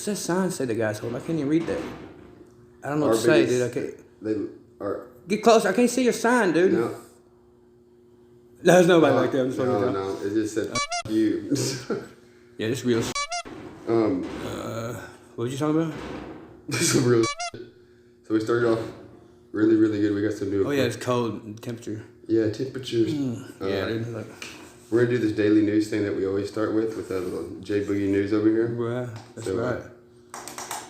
What's that sign say the guy's holding? I can't even read that. I don't know what to say, dude. I can't. They are. Get closer. I can't see your sign, dude. No. There's nobody like that. No. It just said you. Yeah, this real. What was you talking about? This is real. So we started off really, really good. We got some new. Oh yeah, it's cold temperature. Yeah, temperatures. Yeah, dude. Like, we're gonna do this daily news thing that we always start with that little J Boogie News over here. right. That's right.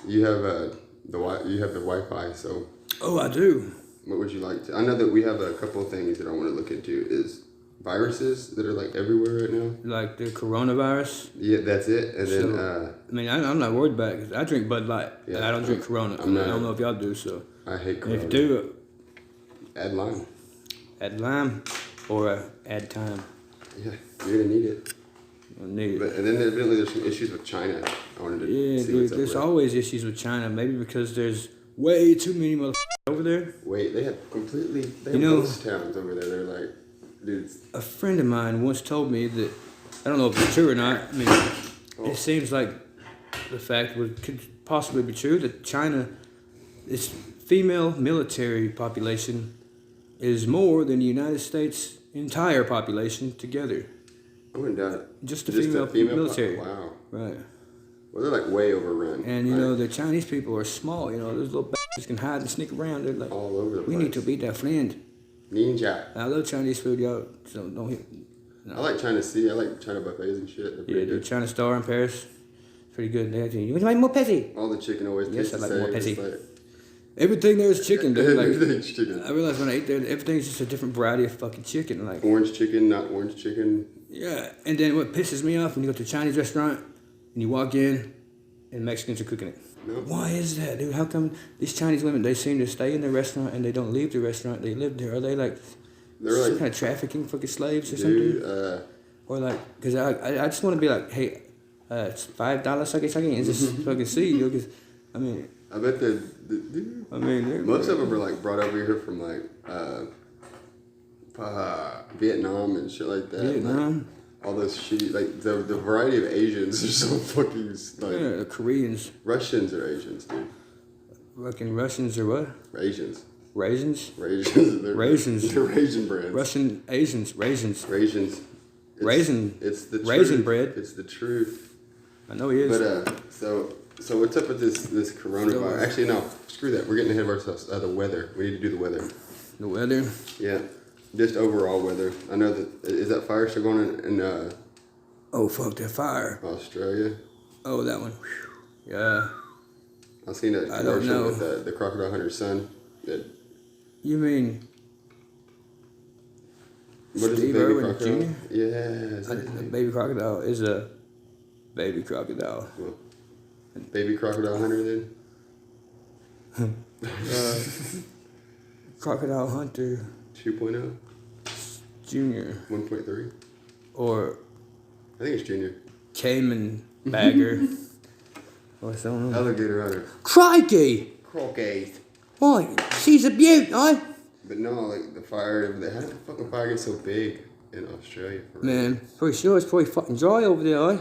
You have the Wi-Fi, so. Oh, I do. What would you like to? I know that we have a couple of things that I want to look into. Is viruses that are like everywhere right now. Like the coronavirus. Yeah, that's it. And then. I mean, I'm not worried about it because I drink Bud Light. Yeah, and I don't drink Corona. I don't know if y'all do. So. I hate Corona. If you do, add lime. Add lime, or add time. Yeah, you're gonna need it. I need it. But and then evidently there's some issues with China. I wanted to see dude, there's always issues with China. Maybe because there's way too many motherfuckers over there. Wait, they have ghost towns over there. They're like, dudes. A friend of mine once told me that, I don't know if it's true or not. I mean, It seems like the fact could possibly be true that China, its female military population is more than the United States' entire population together. I wouldn't doubt it. Just the female military. Wow. Right. Well, they're like way overrun. And you know, the Chinese people are small. You know, those little bastards can hide and sneak around. They're like, all over the place. We need to beat that friend. Ninja. I love Chinese food, y'all. So don't hit. No. I like China Sea. I like China buffets and shit. Yeah, dude. China Star in Paris. Pretty good. You want to make more pezzy? All the chicken always tastes the same. Yes, I like more pezzy. Everything there is chicken, dude. Like, everything's chicken. I realized when I ate there, everything's just a different variety of fucking chicken. Like orange chicken, not orange chicken. Yeah, and then what pisses me off when you go to a Chinese restaurant and you walk in and Mexicans are cooking it. Nope. Why is that, dude? How come these Chinese women, they seem to stay in the restaurant and they don't leave the restaurant? They live there. Are they like some kind of trafficking fucking slaves or something? Or like, because I just want to be like, hey, it's $5 sake and just fucking see you. Because, I mean... I bet most of them are like brought over here from like Vietnam and shit like that. Vietnam? Like, all those shitty, like the variety of Asians are so fucking like. Yeah, the Koreans. Russians are Asians, dude. Fucking Russians are what? Asians. Raisins? Raisins. They're raisin brands. Russian Asians. Raisins. Raisins. It's the raisin truth. bread. It's the truth. I know he is. But so what's up with this coronavirus? Actually, no, screw that. We're getting ahead of ourselves. The weather. We need to do the weather. The weather? Yeah. Just overall weather. I know that, is that fire still going in oh, fuck, that fire. Australia? Oh, that one. Whew. Yeah. I seen a commercial with the crocodile hunter's son. You mean... What is Steve a baby Irwin crocodile? Jr.? Yeah. A baby crocodile is a baby crocodile. Well, baby crocodile hunter then? Crocodile Hunter 2.0? Junior. 1.3? Or... I think it's junior. Cayman Bagger. Or something. Alligator hunter. Crikey! Croquet. Boy, she's a beaut, eh? But no, like the fire, how did the fucking fire get so big in Australia? Man, pretty sure it's probably fucking dry over there, eh?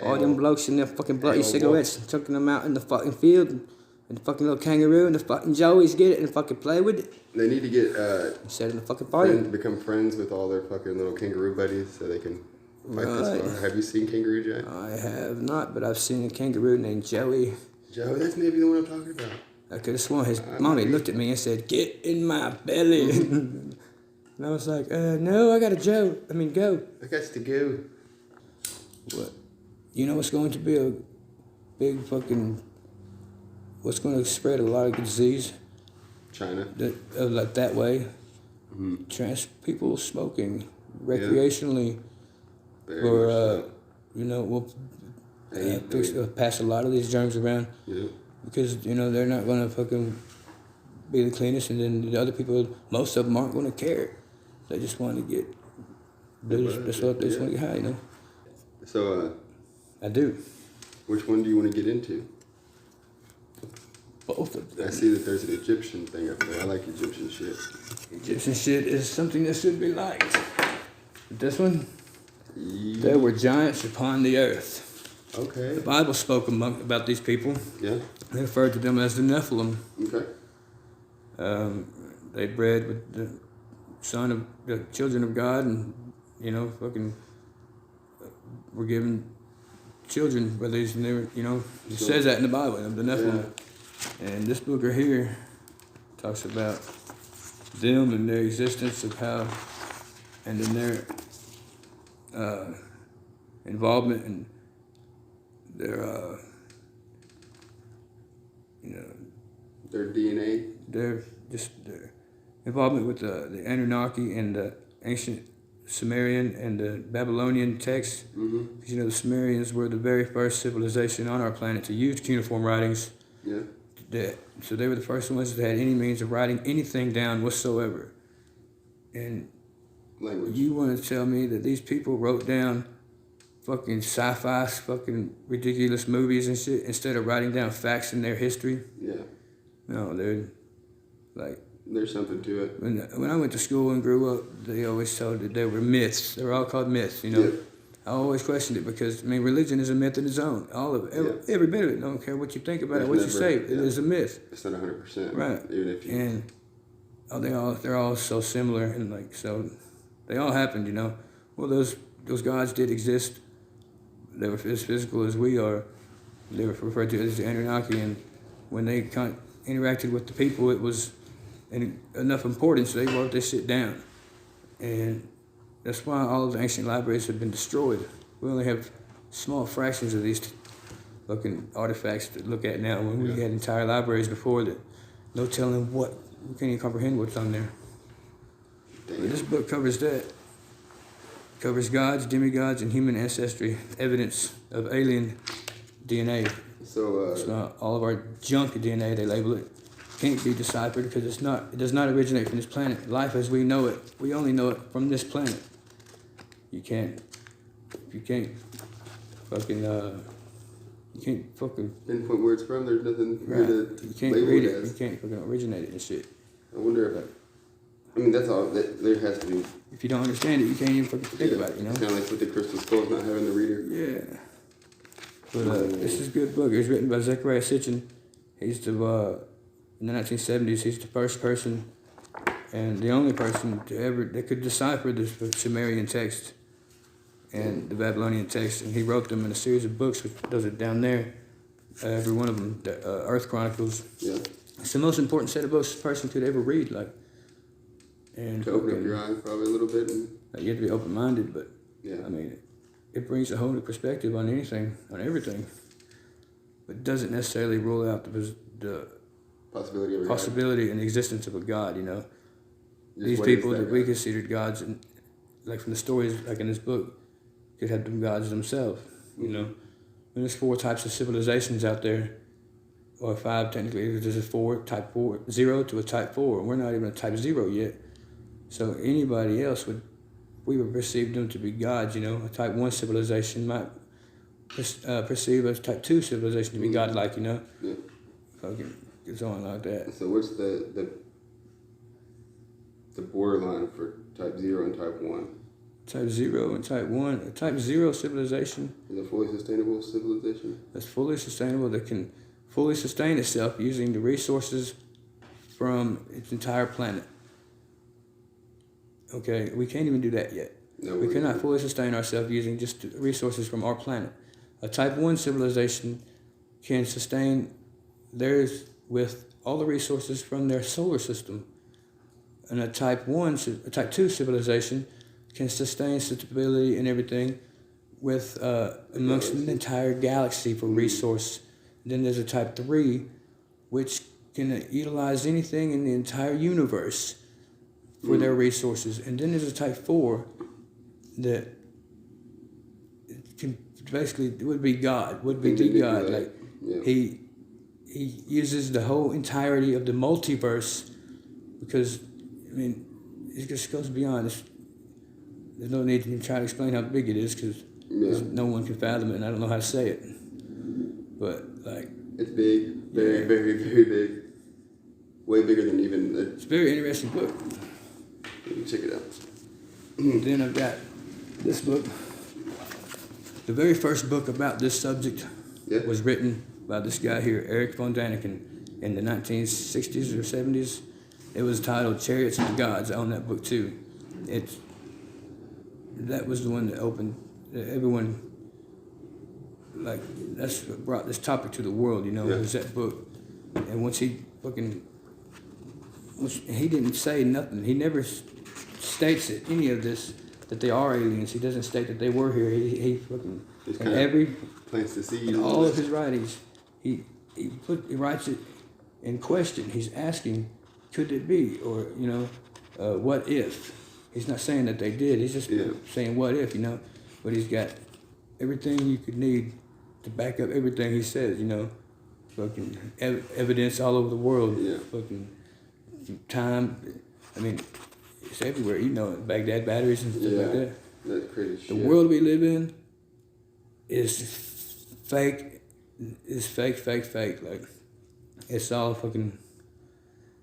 All them blokes in their fucking bloody cigarettes, chucking them out in the fucking field, and the fucking little kangaroo and the fucking joeys get it and fucking play with it. They need to get instead of the fucking fire. Become friends with all their fucking little kangaroo buddies so they can fight this fire. Have you seen Kangaroo Jack? I have not, but I've seen a kangaroo named Joey. Joey, that's maybe the one I'm talking about. I could have sworn his mommy looked at me and said, "Get in my belly." And I was like, no, I gotta go. I got to go. What? You know what's going to be a big fucking... What's going to spread a lot of disease? China. Like that way. Mm-hmm. People smoking recreationally. Yeah. Or, we'll pass a lot of these germs around. Yeah. Because, they're not going to fucking be the cleanest, and then the other people, most of them aren't going to care. They just want to get... They just want to get high, So, I do. Which one do you want to get into? Both of them. I see that there's an Egyptian thing up there. I like Egyptian shit. Egyptian shit is something that should be liked. This one? Yeah. There were giants upon the earth. Okay. The Bible spoke about these people. Yeah. They referred to them as the Nephilim. Okay. They bred with the the children of God, and fucking were given children, whether it's never, it says that in the Bible, the Nephilim. Yeah. And this book right here talks about them and their existence of how, and then their involvement and their, their DNA. Their involvement with the Anunnaki and the ancient Sumerian and the Babylonian texts. Mm-hmm. The Sumerians were the very first civilization on our planet to use cuneiform writings. Yeah. So they were the first ones that had any means of writing anything down whatsoever. And language. You want to tell me that these people wrote down fucking sci-fi, fucking ridiculous movies and shit instead of writing down facts in their history? Yeah. No, they're like... There's something to it. When I went to school and grew up, they always told that they were myths. They were all called myths, Yeah. I always questioned it because, religion is a myth in its own. All of it, every bit of it. I don't care what you think about it, what you say. It is a myth. It's not 100%. Right. Even if you... And they're all so similar, and so they all happened, Well, those gods did exist. They were as physical as we are. They were referred to as the Anunnaki, and when they interacted with the people, it was enough importance. They wrote this shit down, and that's why all of the ancient libraries have been destroyed. We only have small fractions of these fucking artifacts to look at now. When we had entire libraries before that, no telling we can't even comprehend what's on there. But this book covers that. Covers gods, demigods, and human ancestry, evidence of alien DNA. So all of our junk DNA, they label it, can't be deciphered because it does not originate from this planet. Life as we know it, we only know it from this planet. You can't fucking pinpoint where it's from. There's nothing here to you can't read it. You can't fucking originate it and shit. I wonder if that's all. There has to be. If you don't understand it, you can't even fucking think about it. It's kind of like with the crystal skulls not having the reader. Yeah. But this is a good book. It was written by Zechariah Sitchin. He's in the 1970s. He's the first person and the only person that could decipher the Sumerian text and the Babylonian text, and he wrote them in a series of books, which does it down there. Every one of them, the Earth Chronicles. Yeah. It's the most important set of books a person could ever read. And to open up your eyes probably a little bit. You have to be open-minded, but yeah. It brings a whole new perspective on anything, on everything, but doesn't necessarily rule out the possibility and the existence of a God. These people that we considered gods, and from the stories, in this book, could have them gods themselves. And there's 4 types of civilizations out there, or 5 technically. There's a 4, type 4, 0 to a type 4, and we're not even a type 0 yet. So anybody else we would perceive them to be gods. A type 1 civilization might perceive a type 2 civilization to be godlike. Yeah. Fucking it's on like that. So what's the borderline for type 0 and type 1? Type 0 and type 1. A type 0 civilization is a fully sustainable civilization. That's fully sustainable, that can fully sustain itself using the resources from its entire planet. Okay, we can't even do that yet. No, we cannot fully sustain ourselves using just the resources from our planet. A type 1 civilization can sustain theirs with all the resources from their solar system. And a type 2 civilization can sustain stability and everything with amongst an entire galaxy for resource. Then there's a type 3, which can utilize anything in the entire universe for their resources. And then there's a type 4 that can basically would be God, the God. He uses the whole entirety of the multiverse, because it just goes beyond this. There's no need to try to explain how big it is, because no one can fathom it, and I don't know how to say it. But it's big, very, very, very big, way bigger than even. It's a very interesting book. You can check it out. Then I've got this book. The very first book about this subject Yeah. was written by this guy here, Eric von Daniken, in the 1960s or 70s. It was titled Chariots of the Gods. I own that book too. That was the one that opened, everyone, like, that's what brought this topic to the world, you know, Yeah. was that book. And once he didn't say nothing. He never states that any of this, that they are aliens. He doesn't state that they were here. He fucking, in every, plants the seed. in all of his writings, he writes it in question. He's asking, could it be? Or, you know, what if? He's not saying that they did. He's just saying what if, you know. But he's got everything you could need to back up everything he says, you know. Fucking evidence all over the world. Yeah. Fucking time. I mean, it's everywhere, you know, Baghdad batteries and stuff like that. That's crazy shit. The world we live in is fake. It's fake. Like, it's all fucking,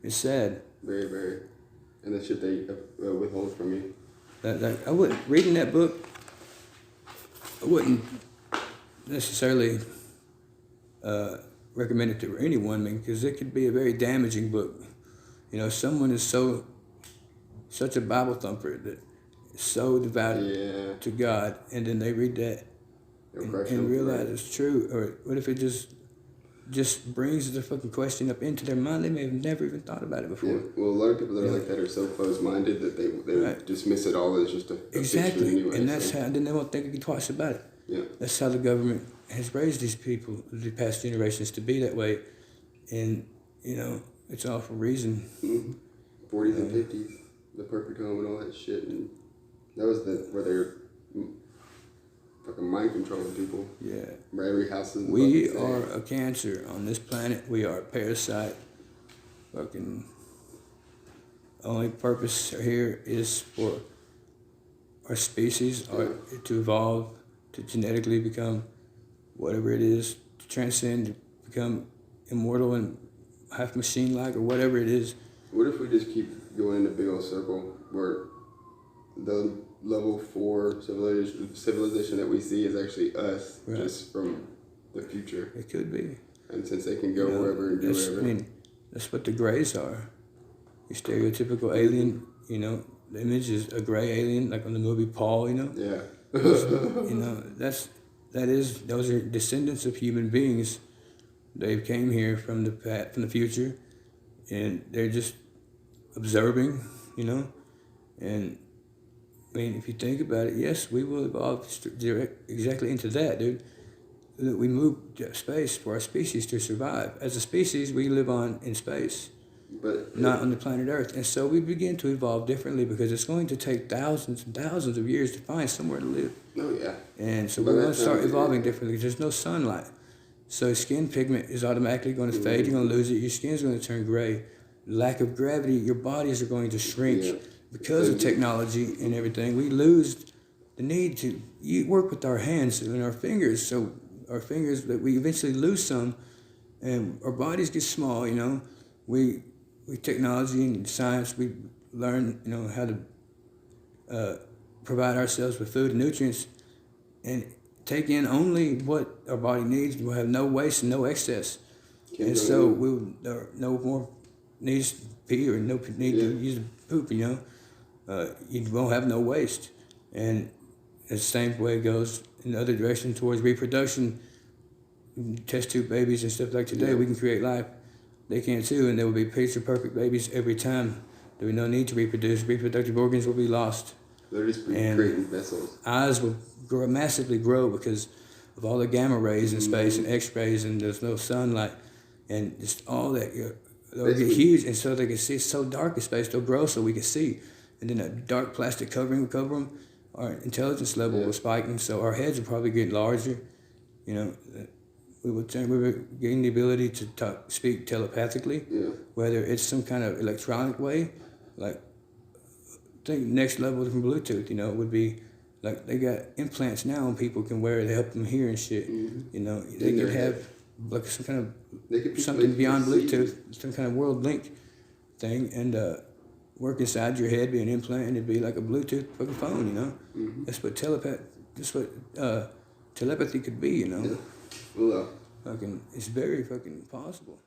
it's sad. Very, very. And the shit they withhold from you. I wouldn't, reading that book, I wouldn't necessarily recommend it to anyone, because it could be a very damaging book. You know, someone is such a Bible thumper that is so devoted to God, and then they read that and realize it's true. Or what if it just brings the fucking question up into their mind? They may have never even thought about it before. Yeah. Well, a lot of people that are like that are so closed-minded that they dismiss it all as just a exactly. fiction anyway. And that's how, then they won't think twice about it. Yeah. That's how the government has raised these people, the past generations, to be that way. And, you know, it's all for a reason. 40s and 50s, the perfect home and all that shit. And that was where they're fucking mind controlling people. Yeah. Where every house is. We are a cancer on this planet. We are a parasite. Fucking only purpose here is for our species to evolve, to genetically become whatever it is, to transcend, to become immortal and half machine-like or whatever it is. What if we just keep going in a big old circle where the level 4 civilization that we see is actually us, just from the future? It could be. And since they can go wherever and do whatever. I mean, that's what the Greys are. Your stereotypical alien, you know, the image is a gray alien, like on the movie Paul, you know? Yeah. You know, those are descendants of human beings. They came here from the future, and they're just observing, you know. And I mean, if you think about it, yes, we will evolve exactly into that, dude. That we move to space for our species to survive. As a species, we live in space, but not on the planet Earth. And so we begin to evolve differently, because it's going to take thousands and thousands of years to find somewhere to live. Oh, yeah. And so we're going to start evolving differently. There's no sunlight. So skin pigment is automatically going to fade. You're going to lose it. Your skin's going to turn gray. Lack of gravity, your bodies are going to shrink. Yeah. Because of technology and everything, we lose the need to work with our hands and our fingers. So our fingers, that we eventually lose some, and our bodies get small, you know. We technology and science, we learn, you know, how to provide ourselves with food and nutrients and take in only what our body needs. We'll have no waste and no excess. And so we'll no more needs to pee or no need to use poop, you know. You won't have no waste. And the same way it goes in the other direction towards reproduction. Test tube babies and stuff like today, we can create life. They can too, and there will be picture perfect babies every time. There will be no need to reproduce. Reproductive organs will be lost. They're just creating vessels. Eyes will massively grow because of all the gamma rays in space and X-rays, and there's no sunlight, and just all that. They'll get huge, and so they can see. It's so dark in space, they'll grow so we can see. And then a dark plastic covering will cover them. Our intelligence level will spike, and so our heads will probably get larger. You know, we will gain the ability to speak telepathically, whether it's some kind of electronic way, like I think next level from Bluetooth. You know, would be like they got implants now, and people can wear it to help them hear and shit. You know, they could have like some kind of something beyond Bluetooth, some kind of world link thing, and work inside your head, be an implant, and it'd be like a Bluetooth fucking phone, you know? That's what telepathy could be, you know. Yeah. Well, Fucking, it's very fucking possible.